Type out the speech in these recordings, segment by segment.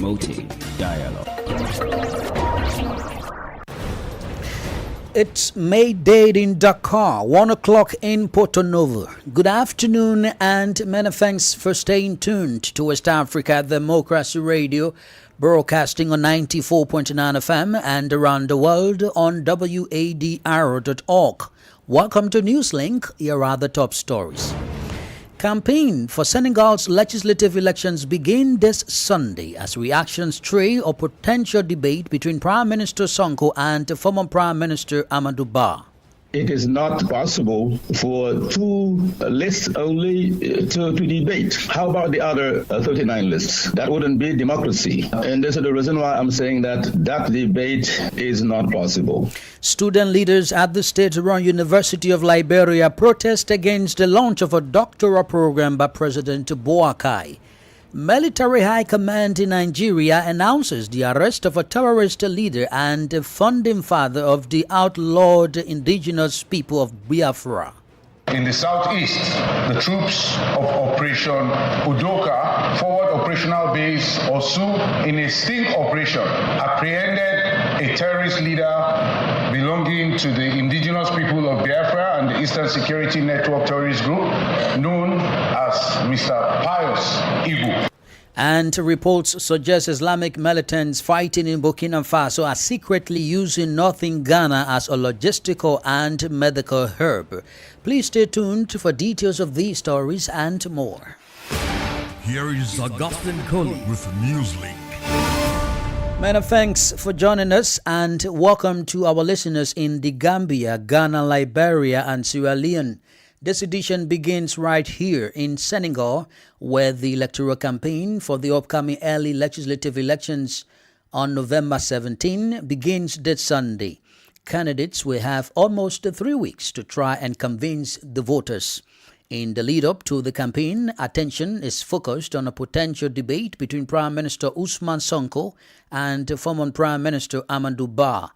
promoting dialogue. It's May Day in Dakar, 1 o'clock in Porto Novo. Good afternoon and many thanks for staying tuned to West Africa Democracy Radio, broadcasting on 94.9 FM and around the world on wadr.org. Welcome to Newslink. Here are the top stories. Campaign for Senegal's legislative elections begin this Sunday as reactions trail a potential debate between Prime Minister Sonko and former Prime Minister Amadou Ba. It is not possible for two lists only to debate. How about the other 39 lists? That wouldn't be democracy. And this is the reason why I'm saying that debate is not possible. Student leaders at the state-run University of Liberia protest against the launch of a doctoral program by President Boakai. Military High Command in Nigeria announces the arrest of a terrorist leader and the founding father of the outlawed indigenous people of Biafra. In the southeast, the troops of Operation Udoka, Forward Operational Base Osu, in a sting operation, apprehended a terrorist leader belonging to the indigenous people of Biafra and the Eastern Security Network terrorist group known as Mr. Pius Ibu. And reports suggest Islamic militants fighting in Burkina Faso are secretly using northern Ghana as a logistical and medical hub. Please stay tuned for details of these stories and more. Here is Augustine Coley with Newslink. Many thanks for joining us and welcome to our listeners in the Gambia, Ghana, Liberia, and Sierra Leone. This edition begins right here in Senegal, where the electoral campaign for the upcoming early legislative elections on November 17 begins this Sunday. Candidates will have almost 3 weeks to try and convince the voters. In the lead-up to the campaign, attention is focused on a potential debate between Prime Minister Ousmane Sonko and former Prime Minister Amadou Ba.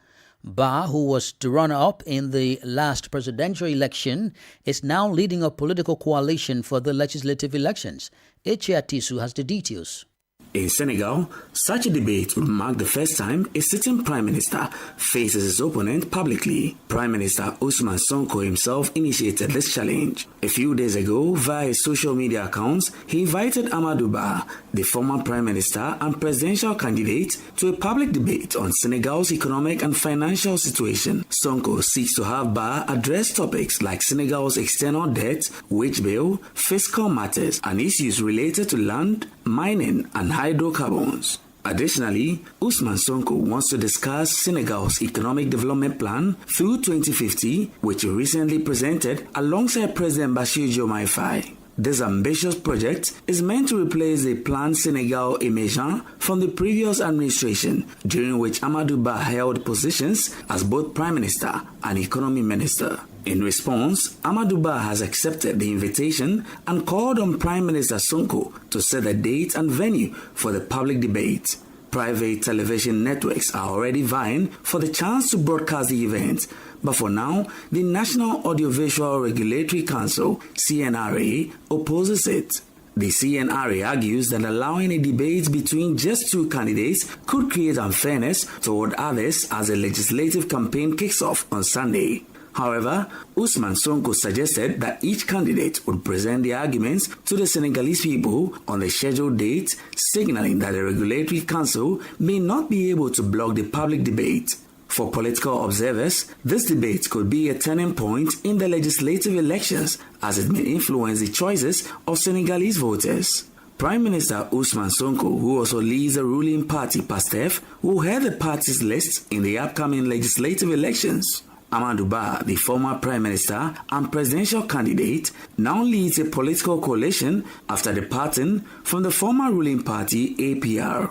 Ba, who was the runner-up in the last presidential election, is now leading a political coalition for the legislative elections. Tisu has the details. In Senegal, such a debate will mark the first time a sitting prime minister faces his opponent publicly. Prime Minister Ousmane Sonko himself initiated this challenge. A few days ago, via his social media accounts, he invited Amadou Ba, the former prime minister and presidential candidate, to a public debate on Senegal's economic and financial situation. Sonko seeks to have Ba address topics like Senegal's external debt, wage bill, fiscal matters, and issues related to land, mining, and hydrocarbons. Additionally, Ousmane Sonko wants to discuss Senegal's economic development plan through 2050, which he recently presented alongside President Bassirou Diomaye Faye. This ambitious project is meant to replace the Plan Senegal Emergent from the previous administration, during which Amadou Ba held positions as both Prime Minister and Economy Minister. In response, Amadou Ba has accepted the invitation and called on Prime Minister Sonko to set the date and venue for the public debate. Private television networks are already vying for the chance to broadcast the event, but for now, the National Audiovisual Regulatory Council, CNRA, opposes it. The CNRA argues that allowing a debate between just two candidates could create unfairness toward others as the legislative campaign kicks off on Sunday. However, Ousmane Sonko suggested that each candidate would present the arguments to the Senegalese people on the scheduled date, signaling that the Regulatory Council may not be able to block the public debate. For political observers, this debate could be a turning point in the legislative elections as it may influence the choices of Senegalese voters. Prime Minister Ousmane Sonko, who also leads the ruling party PASTEF, will head the party's list in the upcoming legislative elections. Amadou Ba, the former Prime Minister and presidential candidate, now leads a political coalition after departing from the former ruling party APR.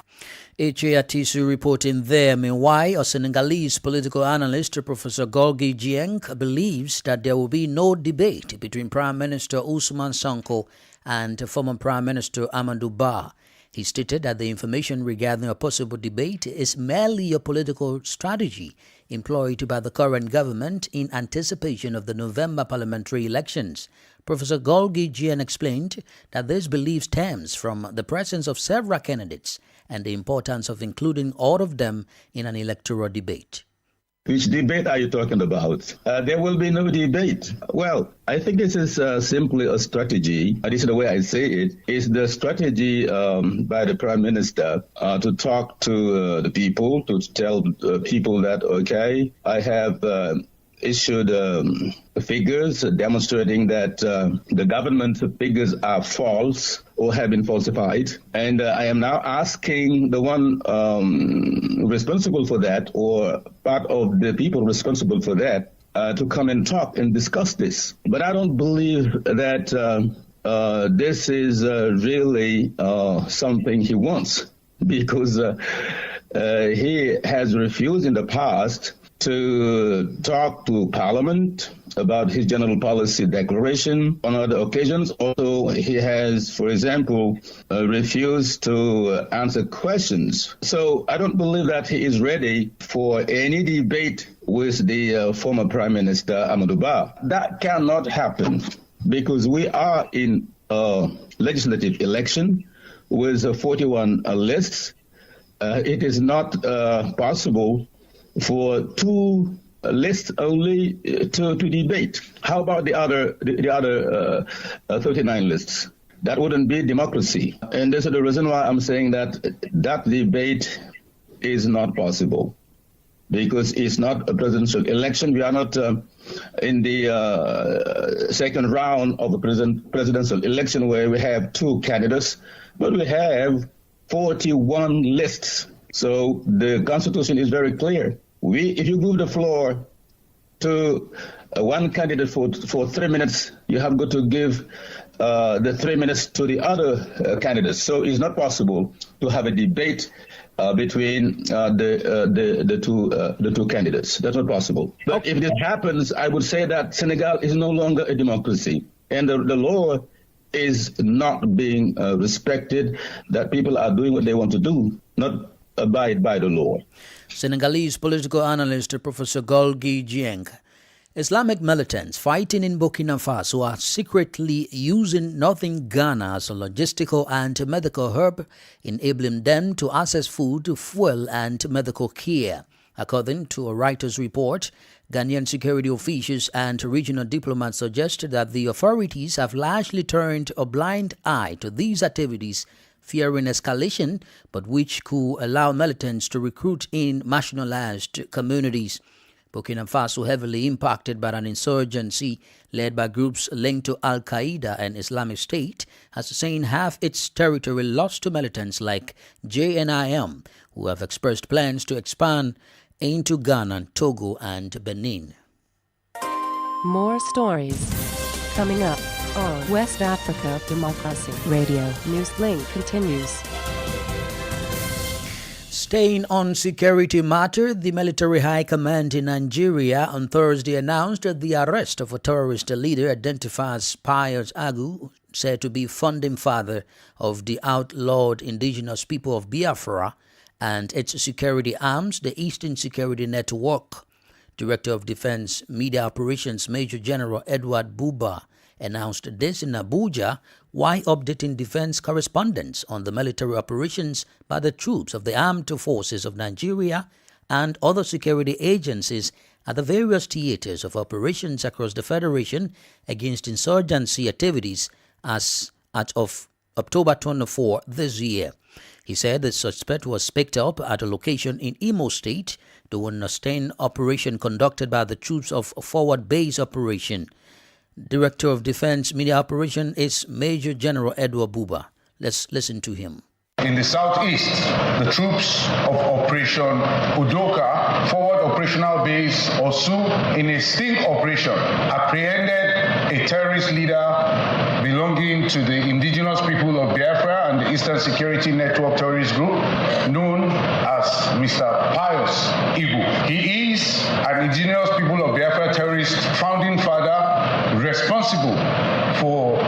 Tisu reporting there. Meanwhile, a Senegalese political analyst, Professor Gorgui Dieng, believes that there will be no debate between Prime Minister Ousmane Sonko and former Prime Minister Amadou Ba. He stated that the information regarding a possible debate is merely a political strategy employed by the current government in anticipation of the November parliamentary elections. Professor Golgi Jian explained that this belief stems from the presence of several candidates and the importance of including all of them in an electoral debate. Which debate are you talking about? There will be no debate. Well, I think this is simply a strategy. This is the way I say it. It's the strategy by the Prime Minister to talk to the people, to tell people that, okay, I have issued figures demonstrating that the government figures are false or have been falsified. And I am now asking the one responsible for that, or part of the people responsible for that, to come and talk and discuss this. But I don't believe that this is really something he wants, because he has refused in the past to talk to Parliament about his general policy declaration on other occasions. Also, he has, for example, refused to answer questions. So I don't believe that he is ready for any debate with the former Prime Minister Amadou Ba. That cannot happen because we are in a legislative election with 41 lists. It is not possible for two lists only to debate. How about the other 39 lists? That wouldn't be democracy. And this is the reason why I'm saying that debate is not possible, because it's not a presidential election. We are not in the second round of a presidential election where we have two candidates, but we have 41 lists. So the Constitution is very clear. If you give the floor to one candidate for 3 minutes, you have got to give the 3 minutes to the other candidates. So it's not possible to have a debate between the two candidates. That's not possible. But if this happens, I would say that Senegal is no longer a democracy, and the law is not being respected, that people are doing what they want to do, not abide by the law. Senegalese political analyst Professor Golgi Jiang. Islamic militants fighting in Burkina Faso are secretly using northern Ghana as a logistical and medical hub, enabling them to access food, fuel, and medical care. According to a Reuters report, Ghanaian security officials and regional diplomats suggested that the authorities have largely turned a blind eye to these activities, fearing escalation, but which could allow militants to recruit in marginalized communities. Burkina Faso, heavily impacted by an insurgency led by groups linked to Al-Qaeda and Islamic State, has seen half its territory lost to militants like JNIM, who have expressed plans to expand into Ghana, Togo, and Benin. More stories coming up on West Africa Democracy Radio. Newslink continues. Staying on security matter, the military high command in Nigeria on Thursday announced the arrest of a terrorist leader identified as Pius Agu, said to be founding father of the outlawed indigenous people of Biafra and its security arms, the Eastern Security Network. Director of Defense Media Operations Major General Edward Buba announced this in Abuja while updating defense correspondents on the military operations by the troops of the armed forces of Nigeria and other security agencies at the various theaters of operations across the Federation against insurgency activities as of October 24 this year. He said the suspect was picked up at a location in Imo State during a sting operation conducted by the troops of Forward Base Operation. Director of Defense Media Operation is Major General Edward Buba. Let's listen to him. In the southeast, the troops of Operation Udoka, Forward Operational Base OSU, in a sting operation, apprehended a terrorist leader belonging to the indigenous people of Biafra and the Eastern Security Network terrorist group known as Mr. Pius Igu. He is an indigenous people of Biafra terrorist founding father responsible for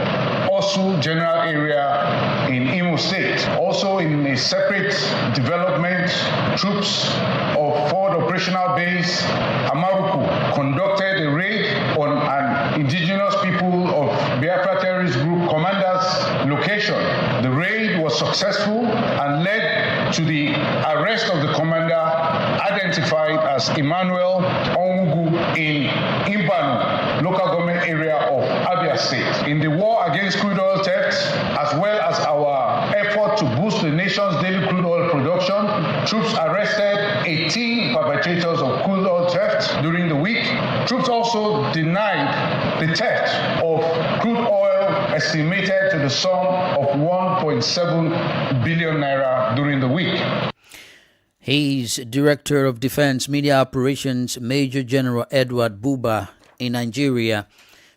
Osu General Area in Imo State. Also in a separate development, troops of Forward Operational Base Amaruku conducted a raid on an indigenous people of Biafra terrorist group commander's location. The raid was successful and led to the arrest of the commander, identified as Emmanuel Onwugu in Imbanu, local government area of Abia State. In the war against crude oil theft, as well as our effort to boost the nation's daily crude oil production, troops arrested 18 perpetrators of crude oil theft during the week. Troops also denied the theft of crude oil estimated to the sum of 1.7 billion naira during the week. He's Director of Defense Media Operations, Major General Edward Buba in Nigeria.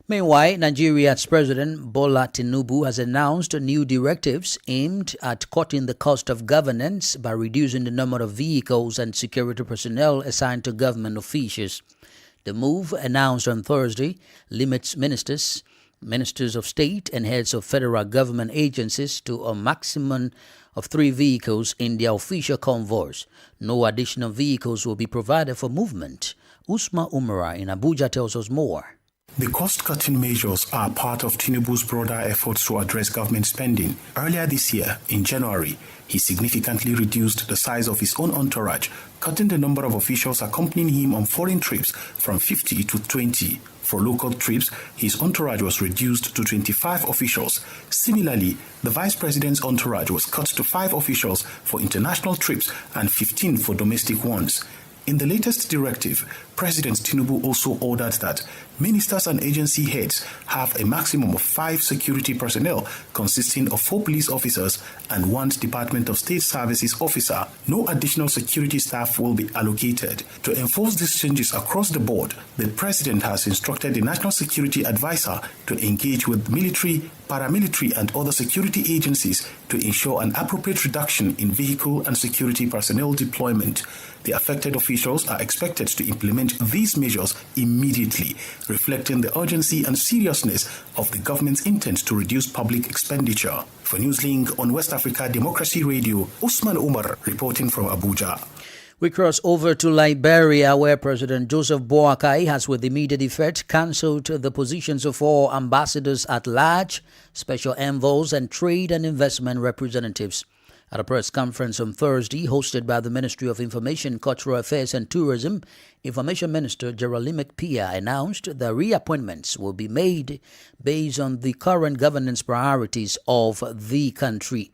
Meanwhile, Nigeria's President Bola Tinubu has announced new directives aimed at cutting the cost of governance by reducing the number of vehicles and security personnel assigned to government officials. The move, announced on Thursday, limits ministers of state and heads of federal government agencies to a maximum of 3 vehicles in their official convoys. No additional vehicles will be provided for movement. Usman Umara in Abuja tells us more. The cost-cutting measures are part of Tinubu's broader efforts to address government spending. Earlier this year, in January, he significantly reduced the size of his own entourage, cutting the number of officials accompanying him on foreign trips from 50 to 20. For local trips, his entourage was reduced to 25 officials. Similarly, the Vice President's entourage was cut to 5 officials for international trips and 15 for domestic ones. In the latest directive, President Tinubu also ordered that ministers and agency heads have a maximum of 5 security personnel consisting of 4 police officers and 1 Department of State Services officer. No additional security staff will be allocated. To enforce these changes across the board, the President has instructed the National Security Advisor to engage with military, paramilitary and other security agencies to ensure an appropriate reduction in vehicle and security personnel deployment. The affected officials are expected to implement these measures immediately, reflecting the urgency and seriousness of the government's intent to reduce public expenditure. For Newslink on West Africa Democracy Radio, Usman Umar reporting from Abuja. We cross over to Liberia, where President Joseph Boakai has with immediate effect cancelled the positions of all ambassadors at large, special envoys and trade and investment representatives. At a press conference on Thursday hosted by the Ministry of Information, Cultural Affairs and Tourism, Information Minister Jeremy Pia announced the reappointments will be made based on the current governance priorities of the country.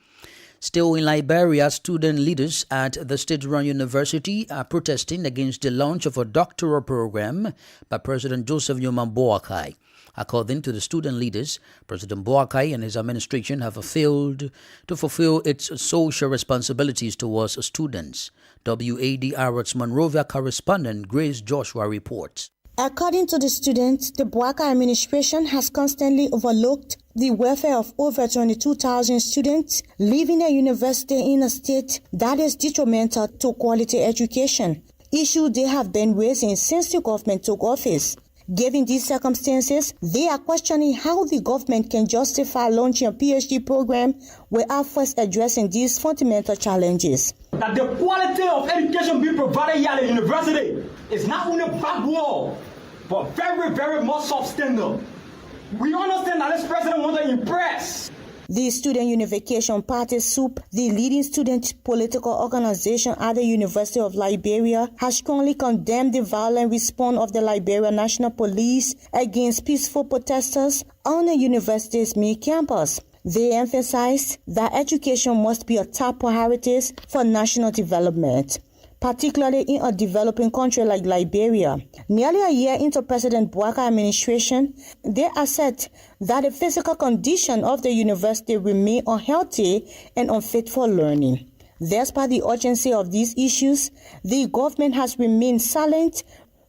Still in Liberia, student leaders at the state-run university are protesting against the launch of a doctoral program by President Joseph Boakai. According to the student leaders, President Boakai and his administration have failed to fulfill its social responsibilities towards students. WADR's Monrovia correspondent Grace Joshua reports. According to the students, the Boakai administration has constantly overlooked the welfare of over 22,000 students leaving a university in a state that is detrimental to quality education, issue they have been raising since the government took office. Given these circumstances, they are questioning how the government can justify launching a PhD program without first addressing these fundamental challenges. That the quality of education being provided here at the university is not only backward, but very, very much substandard. We understand that this president wants to impress. The Student Unification Party, SUP, the leading student political organization at the University of Liberia, has strongly condemned the violent response of the Liberia National Police against peaceful protesters on the university's main campus. They emphasized that education must be a top priority for national development, particularly in a developing country like Liberia. Nearly a year into President Boakai administration, they assert that the physical condition of the university remain unhealthy and unfit for learning. Despite the urgency of these issues, the government has remained silent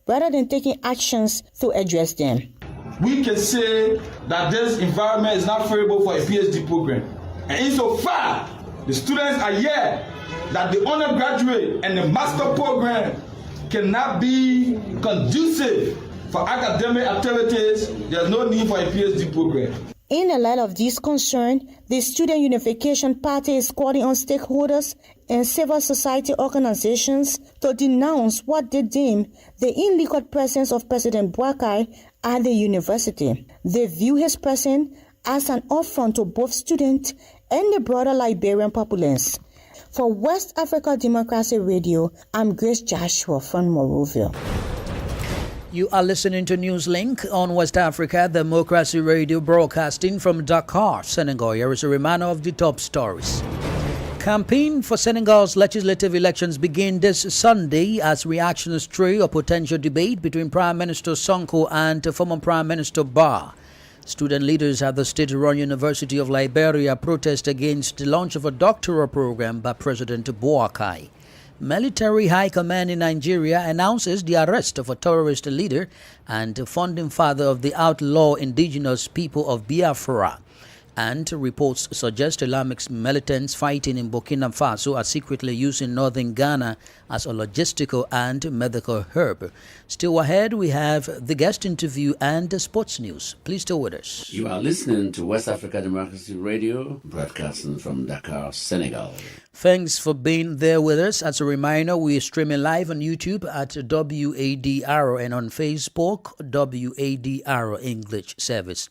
rather than taking actions to address them. We can say that this environment is not favorable for a PhD program. And insofar, the students are here that the undergraduate and the master program cannot be conducive for academic activities, there's no need for a PhD program. In the light of this concern, the Student Unification Party is calling on stakeholders and civil society organizations to denounce what they deem the illegal presence of President Boakai at the university. They view his presence as an affront to both students and the broader Liberian populace. For West Africa Democracy Radio, I'm Grace Joshua from Monrovia. You are listening to Newslink on West Africa Democracy Radio, broadcasting from Dakar, Senegal. Here is a reminder of the top stories. Campaign for Senegal's legislative elections begin this Sunday as reactions trail a potential debate between Prime Minister Sonko and former Prime Minister Ba. Student leaders at the state-run University of Liberia protest against the launch of a doctoral program by President Boakai. Military High Command in Nigeria announces the arrest of a terrorist leader and founding father of the outlaw indigenous people of Biafra. And reports suggest Islamic militants fighting in Burkina Faso are secretly using northern Ghana as a logistical and medical hub. Still ahead, we have the guest interview and the sports news. Please stay with us. You are listening to West Africa Democracy Radio, broadcasting from Dakar, Senegal. Thanks for being there with us. As a reminder, we are streaming live on YouTube at WADR and on Facebook, WADR English Service.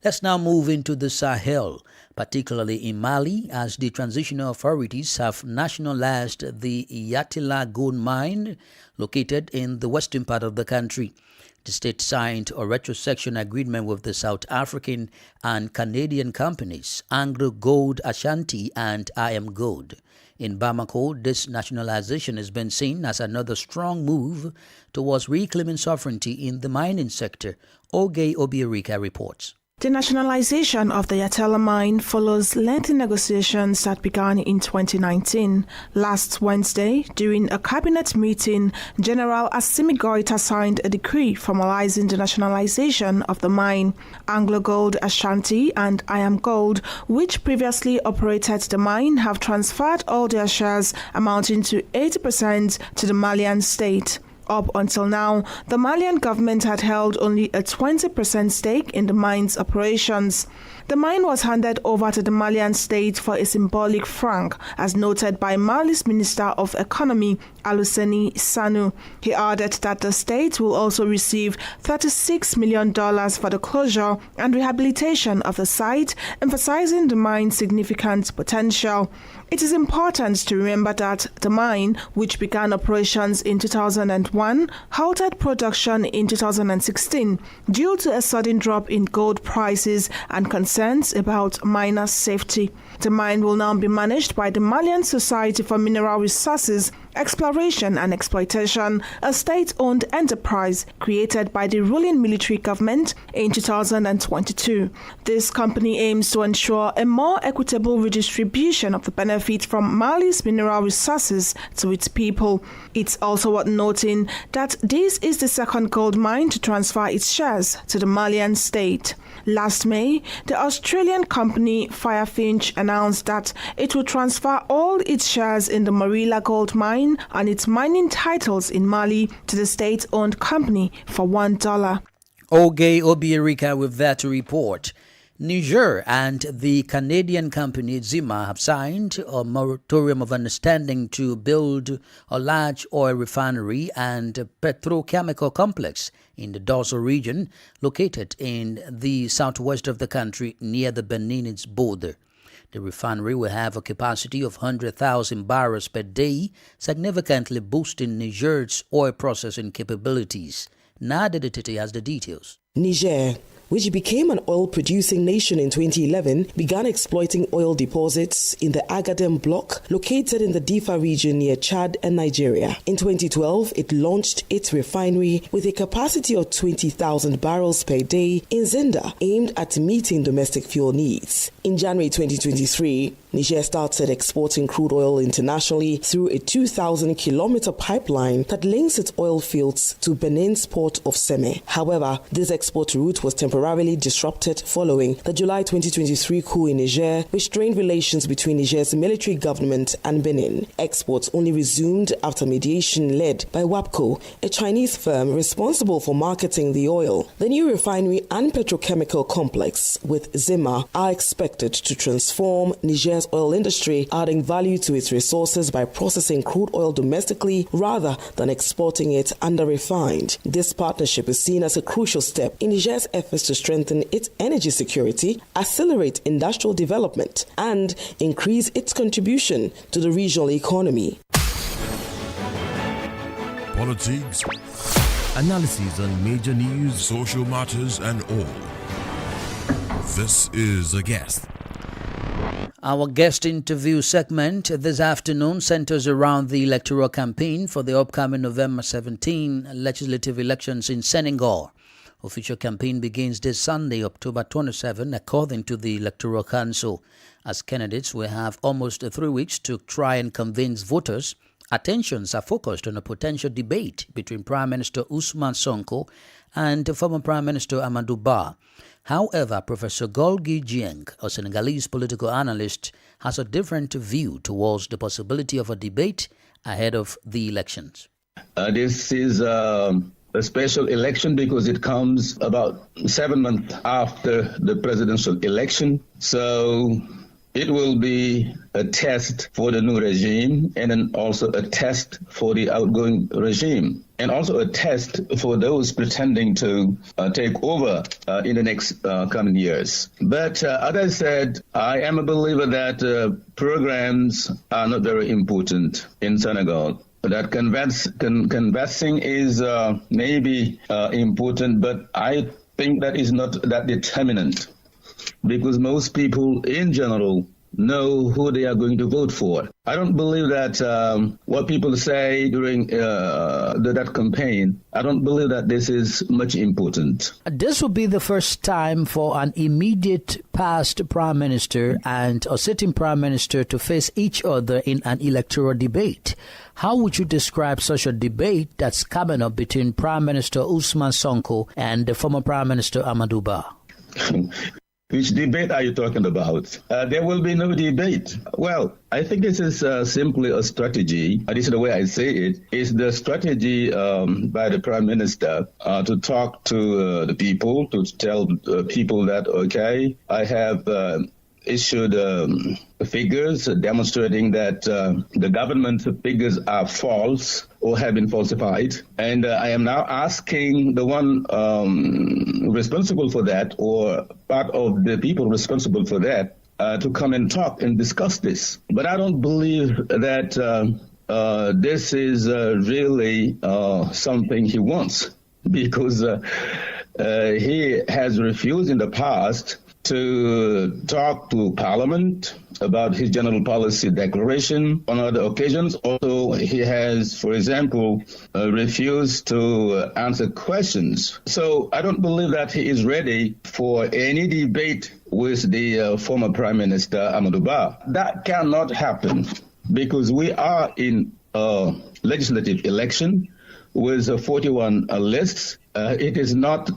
Let's now move into the Sahel, particularly in Mali, as the transitional authorities have nationalized the Yatila gold mine located in the western part of the country. The state signed a retrocession agreement with the South African and Canadian companies Anglo Gold Ashanti and IM Gold. In Bamako, this nationalization has been seen as another strong move towards reclaiming sovereignty in the mining sector. Oge Obiorika reports. The nationalization of the Yatela mine follows lengthy negotiations that began in 2019. Last Wednesday, during a cabinet meeting, General Assimi Goïta signed a decree formalizing the nationalization of the mine. Anglo Gold Ashanti and IM Gold, which previously operated the mine, have transferred all their shares amounting to 80% to the Malian state. Up until now, the Malian government had held only a 20% stake in the mine's operations. The mine was handed over to the Malian state for a symbolic franc, as noted by Mali's Minister of Economy, Aluseni Sanu. He added that the state will also receive $36 million for the closure and rehabilitation of the site, emphasizing the mine's significant potential. It is important to remember that the mine, which began operations in 2001, halted production in 2016 due to a sudden drop in gold prices and concerns about miner safety. The mine will now be managed by the Malian Society for Mineral Resources, Exploration and Exploitation, a state-owned enterprise created by the ruling military government in 2022. This company aims to ensure a more equitable redistribution of the benefit from Mali's mineral resources to its people. It's also worth noting that this is the second gold mine to transfer its shares to the Malian state. Last May, the Australian company Firefinch announced that it will transfer all its shares in the Marilla gold mine and its mining titles in Mali to the state-owned company for $1. Oge Obiorika with that report. Niger and the Canadian company Zima have signed a moratorium of understanding to build a large oil refinery and petrochemical complex in the Dosso region, located in the southwest of the country near the Benin's border. The refinery will have a capacity of 100,000 barrels per day, significantly boosting Niger's oil processing capabilities. Nada Detete has the details. Niger, which became an oil-producing nation in 2011, began exploiting oil deposits in the Agadem block located in the Difa region near Chad and Nigeria. In 2012, it launched its refinery with a capacity of 20,000 barrels per day in Zinda, aimed at meeting domestic fuel needs. In January 2023, Niger started exporting crude oil internationally through a 2,000-kilometer pipeline that links its oil fields to Benin's port of Seme. However, this export route was temporarily disrupted following the July 2023 coup in Niger, which strained relations between Niger's military government and Benin. Exports only resumed after mediation led by WAPCO, a Chinese firm responsible for marketing the oil. The new refinery and petrochemical complex with Zima are expected to transform Niger's oil industry, adding value to its resources by processing crude oil domestically rather than exporting it under-refined. This partnership is seen as a crucial step in Niger's efforts to strengthen its energy security, accelerate industrial development, and increase its contribution to the regional economy. Politics, analyses on major news, social matters, and all. This is A Guest. Our guest interview segment this afternoon centers around the electoral campaign for the upcoming November 17 legislative elections in Senegal. Official campaign begins this Sunday, October 27, according to the Electoral Council. As candidates, we have almost 3 weeks to try and convince voters. Attentions are focused on a potential debate between Prime Minister Ousmane Sonko and former Prime Minister Amadou Ba. However, Professor Golgi Dieng, a Senegalese political analyst, has a different view towards the possibility of a debate ahead of the elections. This is a special election because it comes about 7 months after the presidential election. So it will be a test for the new regime and then also a test for the outgoing regime, and also a test for those pretending to take over in the next coming years. But as I said, I am a believer that programs are not very important in Senegal. That canvassing is maybe important, but I think that is not that determinant, because most people in general know who they are going to vote for. I don't believe that what people say during that campaign, I don't believe that this is much important. This will be the first time for an immediate past prime minister and a sitting prime minister to face each other in an electoral debate. How would you describe such a debate that's coming up between Prime Minister Ousmane Sonko and the former Prime Minister Amadou Ba? Which debate are you talking about? There will be no debate. Well, I think this is simply a strategy. This is the way I say it. It's the strategy by the Prime Minister to talk to the people, to tell people that, okay, I have issued figures demonstrating that the government figures are false or have been falsified. And I am now asking the one responsible for that, or part of the people responsible for that, to come and talk and discuss this. But I don't believe that this is really something he wants, because he has refused in the past to talk to Parliament about his general policy declaration on other occasions. Also, he has, for example, refused to answer questions. So I don't believe that he is ready for any debate with the former Prime Minister Amadou Ba. That cannot happen because we are in a legislative election with 41 lists. It is not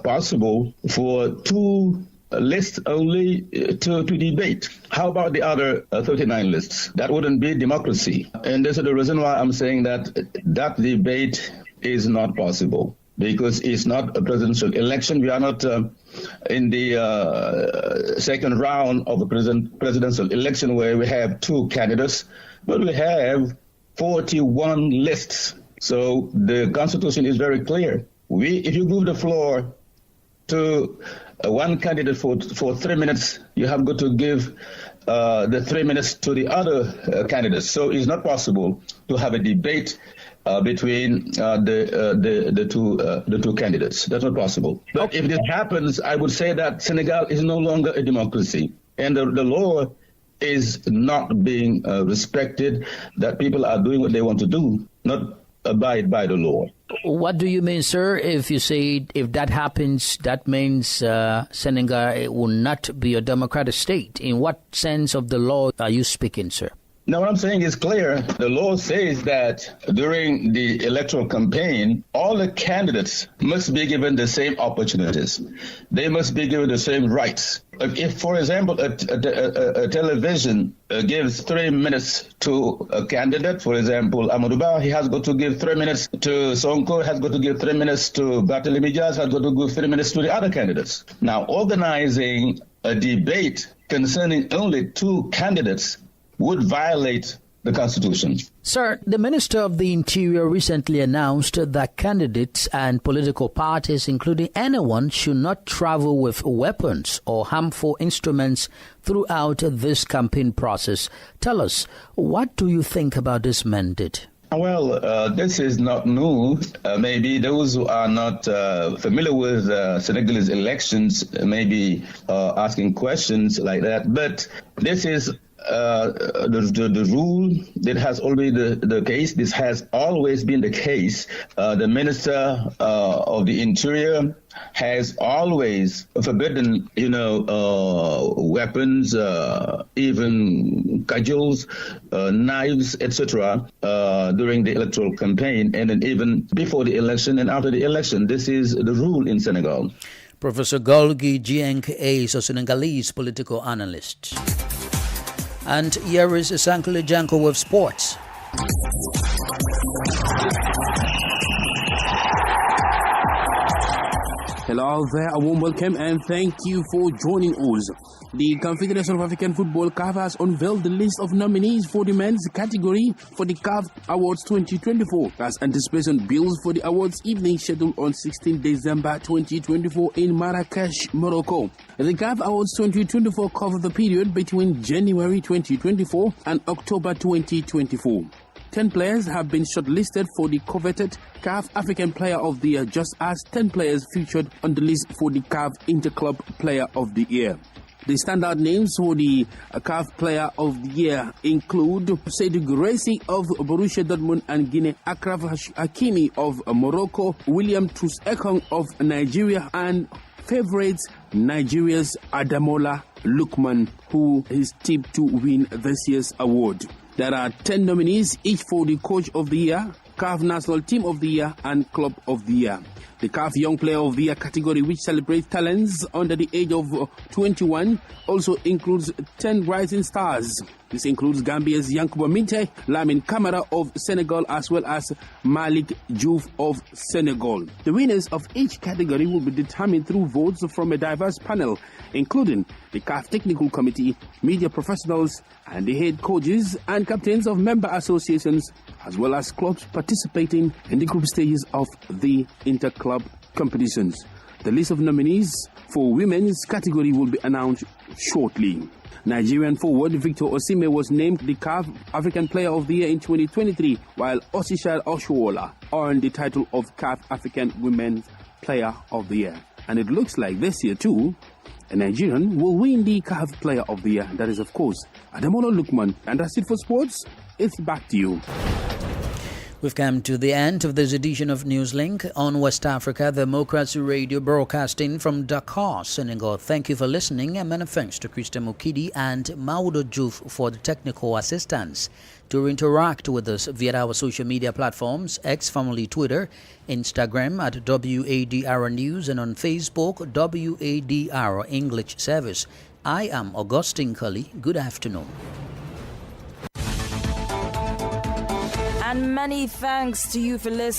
possible for two lists only to debate. How about the other 39 lists? That wouldn't be democracy. And this is the reason why I'm saying that that debate is not possible, because it's not a presidential election. We are not in the second round of a presidential election where we have two candidates, but we have 41 lists. So the Constitution is very clear. If you give the floor to one candidate for 3 minutes, you have got to give the 3 minutes to the other candidates. So it's not possible to have a debate between the two candidates. That's not possible. But if this happens, I would say that Senegal is no longer a democracy, and the law is not being respected, that people are doing what they want to do, not abide by the law. What do you mean, sir? If you say if that happens, that means Senegal will not be a democratic state. In what sense of the law are you speaking, sir? Now, what I'm saying is clear. The law says that during the electoral campaign, all the candidates must be given the same opportunities. They must be given the same rights. If, for example, a television gives 3 minutes to a candidate, for example, Amadou Ba, he has got to give 3 minutes to Sonko, has got to give 3 minutes to Barthélémy Dias, has got to give 3 minutes to the other candidates. Now, organizing a debate concerning only 2 candidates would violate the Constitution. Sir, the Minister of the Interior recently announced that candidates and political parties, including anyone, should not travel with weapons or harmful instruments throughout this campaign process. Tell us, what do you think about this mandate? Well, this is not new. Maybe those who are not familiar with Senegalese elections may be asking questions like that. But this is the rule. That has always the case. This has always been the case. The Minister of the Interior has always forbidden, weapons, even cudgels, knives, etc. During the electoral campaign, and then even before the election and after the election. This is the rule in Senegal. Professor Golgi Jienk is a Senegalese political analyst. And here is Sankele Janko with sports. Hello there, a warm welcome and thank you for joining us. The Confederation of African Football CAF has unveiled the list of nominees for the men's category for the CAF Awards 2024 as anticipation builds for the awards evening scheduled on 16 December 2024 in Marrakesh, Morocco. The CAF Awards 2024 cover the period between January 2024 and October 2024. 10 players have been shortlisted for the coveted CAF African Player of the Year, just as 10 players featured on the list for the CAF Interclub Player of the Year. The standout names for the CAF Player of the Year include Seydou Guirassy of Borussia Dortmund and Guinea, Achraf Hakimi of Morocco, William Troost-Ekong of Nigeria, and favorites Nigeria's Ademola Lookman, who is tipped to win this year's award. There are 10 nominees, each for the Coach of the Year, CAF National Team of the Year, and Club of the Year. The CAF Young Player of the Year category, which celebrates talents under the age of 21, also includes 10 rising stars. This includes Gambia's Yankuba Minteh, Lamine Camara of Senegal, as well as Malik Diouf of Senegal. The winners of each category will be determined through votes from a diverse panel, including the CAF Technical Committee, media professionals, and the head coaches and captains of member associations, as well as clubs participating in the group stages of the interclub competitions. The list of nominees for women's category will be announced shortly. Nigerian forward Victor Osimhen was named the CAF African Player of the Year in 2023, while Osishar Oshoala earned the title of CAF African Women's Player of the Year. And it looks like this year too, a Nigerian will win the CAF Player of the Year. That is, of course, Ademola Lookman. And that's it for sports. It's back to you. We've come to the end of this edition of Newslink on West Africa Democracy Radio, broadcasting from Dakar, Senegal. Thank you for listening, and many thanks to Christian Mukidi and Maudo Diouf for the technical assistance. To interact with us via our social media platforms, X, formerly Twitter, Instagram at WADR News, and on Facebook, WADR English Service. I am Augustine Cully. Good afternoon. And many thanks to you for listening.